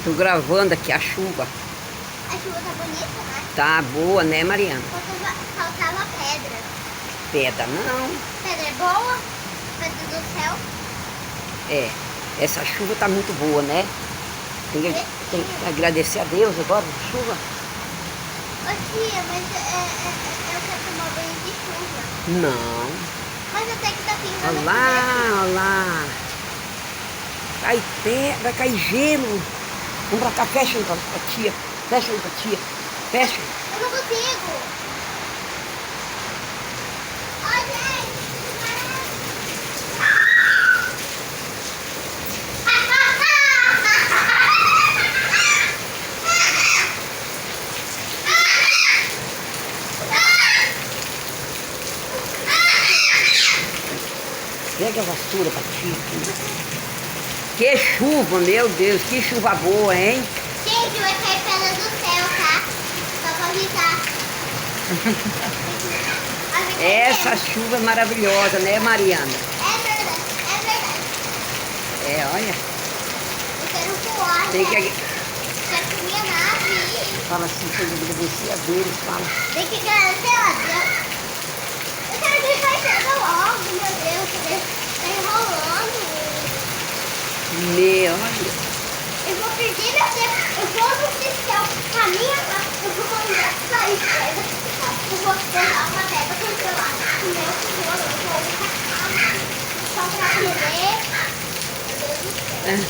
Tô gravando aqui a chuva. A chuva tá bonita, né? Tá boa, né, Mariana? Faltava pedra. Pedra não. Pedra é boa? Pedra do céu? É, essa chuva tá muito boa, né? Tem que agradecer a Deus agora da chuva. Ô tia, mas eu quero tomar banho de chuva. Não. Mas até que tá pingando. Olha lá, olha lá. Cai pedra, cai gelo. Vamos pra cá, fecha aí pra tia. Fecha aí pra tia. Fecha. Eu não consigo. Ó, gente. Pega a vassoura pra tia. Que chuva, meu Deus, que chuva boa, hein? Gente, vai cair pedra do céu, tá? Só pra avisar. Essa chuva é maravilhosa, né, Mariana? É verdade, é verdade. É, olha. Eu quero voar, Tem né? que... Quero minha nave. Fala assim, tem que agradecer a Deus, fala. Tem que agradecer a Deus. Eu quero que vai chegar logo, meu Deus. Tá enrolando. Olha. Eu vou pedir, meu Deus. Eu vou no céu. A minha eu vou mandar sair pedra. Eu vou deixar uma pedra congelada. O meu tesouro, eu vou usar só pra comer. Meu Deus do céu.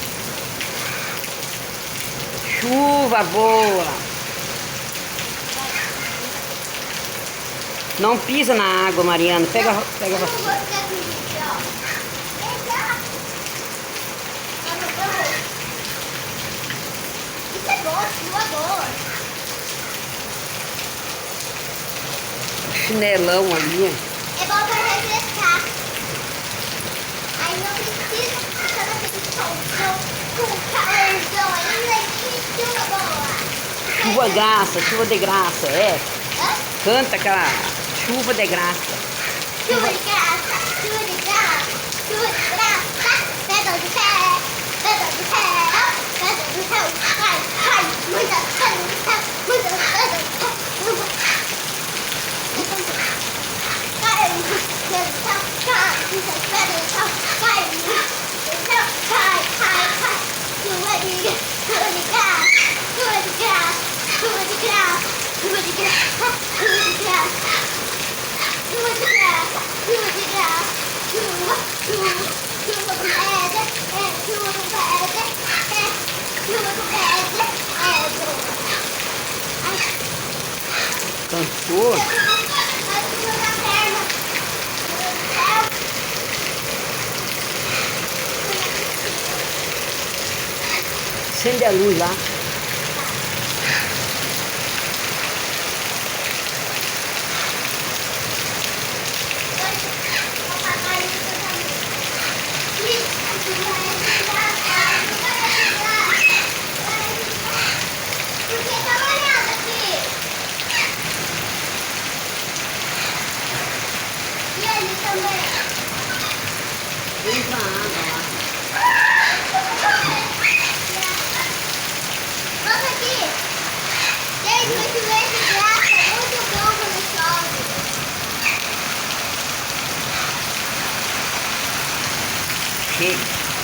Chuva boa. Não pisa na água, Mariana. Pega a Eu não vou vassoura. ficar com isso, ó. Isso é bom, chuva boa. Chinelão ali. É bom pra refrescar. Aí não precisa ficar naquele solzão com calorzão ainda e chuva boa. Chuva graça, chuva de graça, é. Hã? Canta aquela chuva de graça. Chuva de graça, chuva de graça, chuva de graça. Pedra do céu, pedra do céu, pedra do céu. Cai, cai, muita pedra do céu, muita pedra do céu. Cai, pedra do céu, cai, muita pedra do céu. Cai, do céu, cai, cai, cai. Chuva de graça, chuva de graça, chuva de graça, chuva de graça, chuva de graça. Chuva de graça, chuva de graça, chuva, chuva, chuva com pedra, chuva com pedra, chuva com pedra, boa. Cantou. Ai, chuva na perna, meu Deus do céu. Acende a luz lá. Vem pra água lá. Volta aqui.